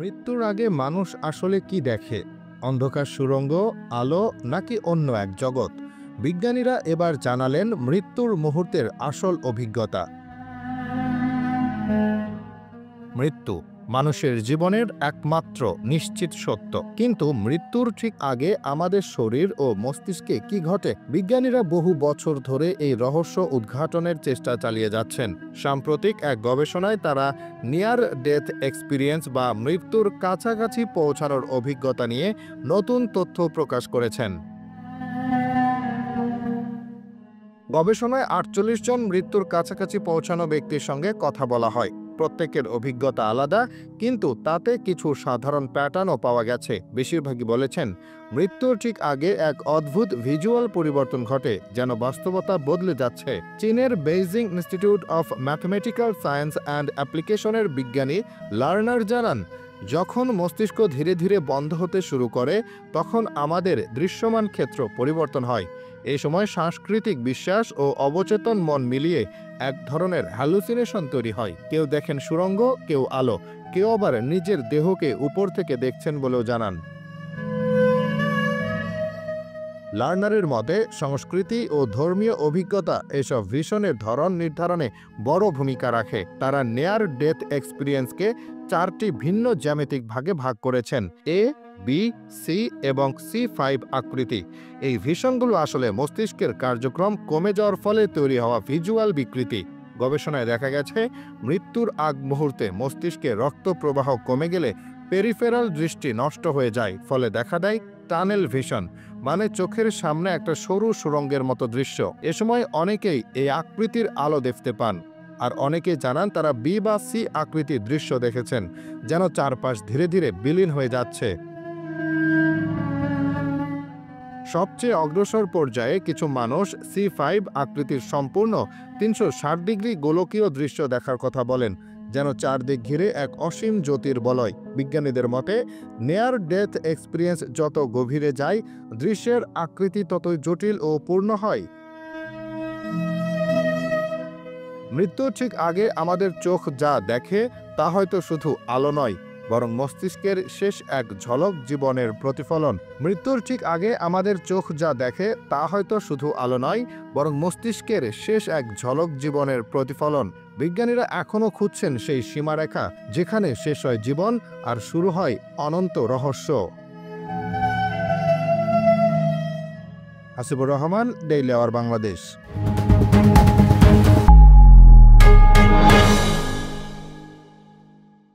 মৃত্যুর আগে মানুষ আসলে কি দেখে? অন্ধকার সুড়ঙ্গ, আলো নাকি অন্য এক জগৎ? বিজ্ঞানীরা এবার জানালেন মৃত্যুর মুহূর্তের আসল অভিজ্ঞতা। মৃত্যু মানুষের জীবনের একমাত্র নিশ্চিত সত্য, কিন্তু মৃত্যুর ঠিক আগে আমাদের শরীর ও মস্তিষ্কে কি ঘটে? বিজ্ঞানীরা বহু বছর ধরে এই রহস্য উদ্ঘাটনের চেষ্টা চালিয়ে যাচ্ছেন। সাম্প্রতিক এক গবেষণায় তারা নিয়ার ডেথ এক্সপিরিয়েন্স বা মৃত্যুর কাছাকাছি পৌঁছানোর অভিজ্ঞতা নিয়ে নতুন তথ্য প্রকাশ করেছেন। গবেষণায় ৪৮ জন মৃত্যুর কাছাকাছি পৌঁছানো ব্যক্তির সঙ্গে কথা বলা হয়। প্রত্যেকের অভিজ্ঞতা আলাদা, কিন্তু তাতে কিছু সাধারণ প্যাটার্নও পাওয়া গেছে। বেশিরভাগই বলেছেন মৃত্যুর ঠিক আগে এক অদ্ভুত ভিজুয়াল পরিবর্তন ঘটে, যেন বাস্তবতা বদলে যাচ্ছে। চীনের Beijing institute of mathematical science and অ্যাপ্লিকেশনের বিজ্ঞানী লার্নার জানান, যখন মস্তিষ্ক ধীরে ধীরে বন্ধ হতে শুরু করে, তখন আমাদের দৃশ্যমান ক্ষেত্র পরিবর্তন হয়। এই সময় সাংস্কৃতিক বিশ্বাস ও অবচেতন মন মিলিয়ে এক ধরনের হ্যালুসিনেশন তৈরি হয়। কেউ দেখেন সুড়ঙ্গ, কেউ আলো, কেউ আবার নিজের দেহকে উপর থেকে দেখছেন বলেও জানান। লার্নারের মতে সংস্কৃতি ও ধর্মীয় অভিজ্ঞতা এসব ভিশনের ধরন নির্ধারণে বড় ভূমিকা রাখে। তারা নেয়ার ডেথ এক্সপিরিয়েন্সকে 4টি ভিন্ন জ্যামিতিক ভাগে ভাগ করেছেন: এ, বি, সি এবং C5 আকৃতি। এই ভিশনগুলো আসলে মস্তিষ্কের কার্যক্রম কমে যাওয়ার ফলে তৈরি হওয়া ভিজুয়াল বিকৃতি। গবেষণায় দেখা গেছে, মৃত্যুর আগ মুহূর্তে মস্তিষ্কে রক্ত প্রবাহ কমে গেলে পেরিফেরাল দৃষ্টি নষ্ট হয়ে যায়, ফলে দেখা দেয় টানেল ভিশন, মানে চোখের সামনে একটা সরু সুড়ঙ্গের মতো দৃশ্য। এ সময় অনেকেই এই আকৃতির আলো দেখতে পান, আর অনেকে জানান তারা বি বা সি আকৃতির দৃশ্য দেখেছেন, যেন চারপাশ ধীরে ধীরে বিলীন হয়ে যাচ্ছে। সবচেয়ে অগ্রসর পর্যায়ে কিছু মানুষ C5 আকৃতির সম্পূর্ণ 360 ডিগ্রি গোলকীয় দৃশ্য দেখার কথা বলেন, যেন চারদিক ঘিরে এক অসীম জ্যোতির বলয়। বিজ্ঞানীদের মতে নেয়ার ডেথ এক্সপিরিয়েন্স যত গভীরে যায়, দৃশ্যের আকৃতি ততই জটিল ও পূর্ণ হয়। মৃত্যুর ঠিক আগে আমাদের চোখ যা দেখে তা হয়তো শুধু আলো নয়, বরং মস্তিষ্কের শেষ এক ঝলক জীবনের প্রতিফলন। মৃত্যুর ঠিক আগে আমাদের চোখ যা দেখে তা হয়তো শুধু আলো নয়, বরং মস্তিষ্কের শেষ এক ঝলক জীবনের প্রতিফলন। বিজ্ঞানীরা এখনও খুঁজছেন সেই সীমারেখা, যেখানে শেষ হয় জীবন আর শুরু হয় অনন্ত রহস্য। Hasibur Rahman, daily our Bangladesh.